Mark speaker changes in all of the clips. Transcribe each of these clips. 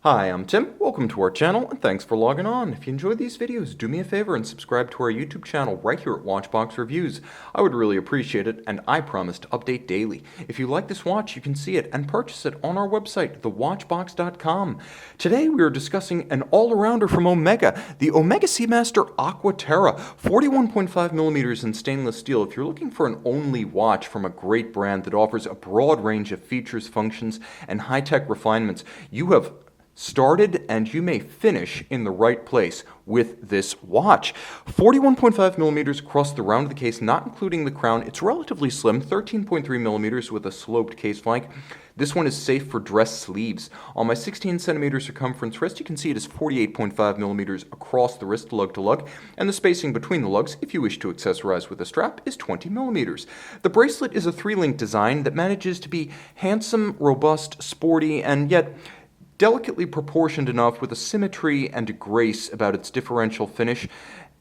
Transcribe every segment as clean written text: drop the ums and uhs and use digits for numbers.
Speaker 1: Hi, I'm Tim. Welcome to our channel, and thanks for logging on. If you enjoyed these videos, do me a favor and subscribe to our YouTube channel right here at Watchbox Reviews. I would really appreciate it, and I promise to update daily. If you like this watch, you can see it and purchase it on our website, thewatchbox.com. Today we are discussing an all-arounder from Omega, the Omega Seamaster Aqua Terra, 41.5mm in stainless steel. If you're looking for an only watch from a great brand that offers a broad range of features, functions, and high-tech refinements, you have started and you may finish in the right place with this watch. 41.5mm across the round of the case, not including the crown. It's relatively slim, 13.3mm with a sloped case flank. This one is safe for dress sleeves. On my 16cm circumference wrist, you can see it is 48.5mm across the wrist, lug to lug, and the spacing between the lugs, if you wish to accessorize with a strap, is 20mm. The bracelet is a 3-link design that manages to be handsome, robust, sporty, and yet delicately proportioned enough with a symmetry and a grace about its differential finish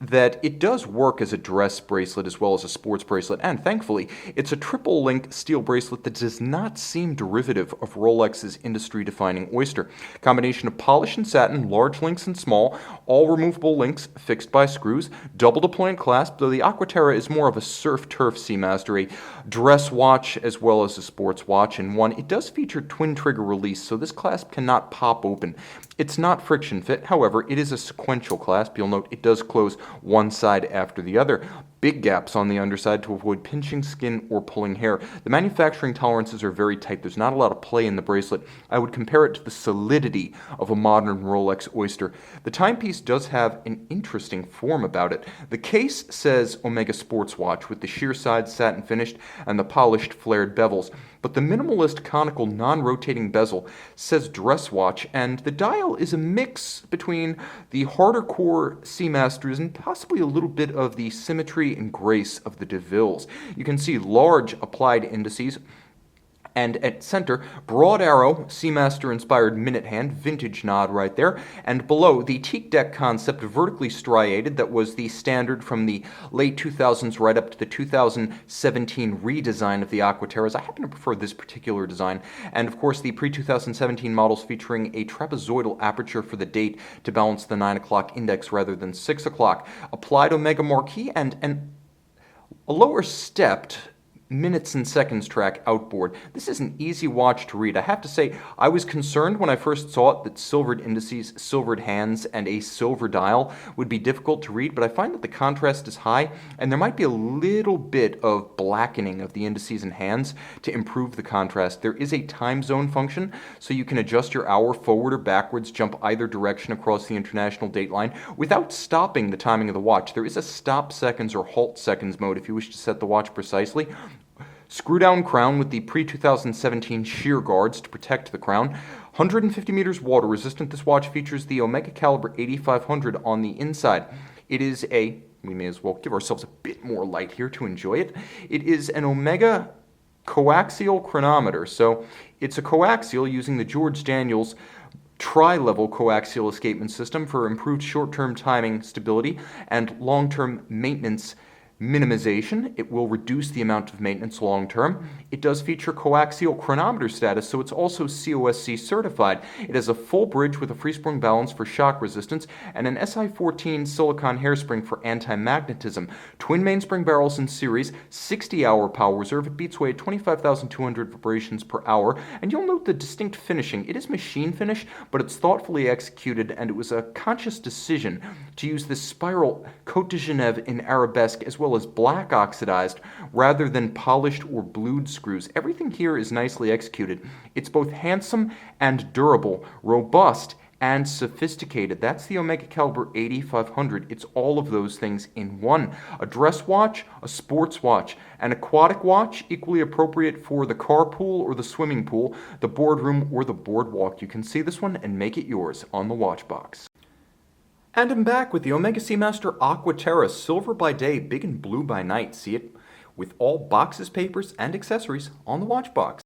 Speaker 1: that it does work as a dress bracelet as well as a sports bracelet, and thankfully, it's a triple-link steel bracelet that does not seem derivative of Rolex's industry-defining Oyster. Combination of polish and satin, large links and small, all removable links fixed by screws, double deployment clasp, though the Aqua Terra is more of a surf-turf Seamaster, a dress watch as well as a sports watch in one. It does feature twin-trigger release, so this clasp cannot pop open. It's not friction fit, however, it is a sequential clasp. You'll note it does close one side after the other. Big gaps on the underside to avoid pinching skin or pulling hair. The manufacturing tolerances are very tight. There's not a lot of play in the bracelet. I would compare it to the solidity of a modern Rolex Oyster. The timepiece does have an interesting form about it. The case says Omega Sports Watch with the sheer side satin finished and the polished flared bevels, but the minimalist conical non-rotating bezel says dress watch, and the dial is a mix between the harder core Seamasters and possibly a little bit of the symmetry and grace of the DeVilles. You can see large applied indices, and at center, broad arrow, Seamaster-inspired minute hand, vintage nod right there, and below, the teak deck concept, vertically striated, that was the standard from the late 2000s right up to the 2017 redesign of the Aqua Terras. I happen to prefer this particular design, and of course the pre-2017 models featuring a trapezoidal aperture for the date to balance the 9 o'clock index rather than 6 o'clock. Applied Omega marquee and a lower stepped minutes and seconds track outboard. This is an easy watch to read. I have to say, I was concerned when I first saw it that silvered indices, silvered hands, and a silver dial would be difficult to read, but I find that the contrast is high, and there might be a little bit of blackening of the indices and hands to improve the contrast. There is a time zone function, so you can adjust your hour forward or backwards, jump either direction across the international date line without stopping the timing of the watch. There is a stop seconds or halt seconds mode if you wish to set the watch precisely. Screw-down crown with the pre-2017 shear guards to protect the crown. 150 meters water resistant. This watch features the Omega caliber 8500 on the inside. It is we may as well give ourselves a bit more light here to enjoy it. It is an Omega coaxial chronometer. So it's a coaxial using the George Daniels tri-level coaxial escapement system for improved short-term timing stability and long-term maintenance minimization. It will reduce the amount of maintenance long term. It does feature coaxial chronometer status, so it's also COSC certified. It has a full bridge with a free-sprung balance for shock resistance and an SI14 silicon hairspring for anti-magnetism. Twin mainspring barrels in series, 60-hour power reserve. It beats away at 25,200 vibrations per hour, and you'll note the distinct finishing. It is machine finish, but it's thoughtfully executed, and it was a conscious decision to use this spiral Côte de Genève in arabesque as well as black oxidized rather than polished or blued screws. Everything here is nicely executed. It's both handsome and durable, robust and sophisticated. That's the Omega caliber 8500. It's all of those things in one. A dress watch, a sports watch, an aquatic watch, equally appropriate for the carpool or the swimming pool, the boardroom or the boardwalk. You can see this one and make it yours on the watch box. And I'm back with the Omega Seamaster Aqua Terra, silver by day, big and blue by night. See it with all boxes, papers, and accessories on the watch box.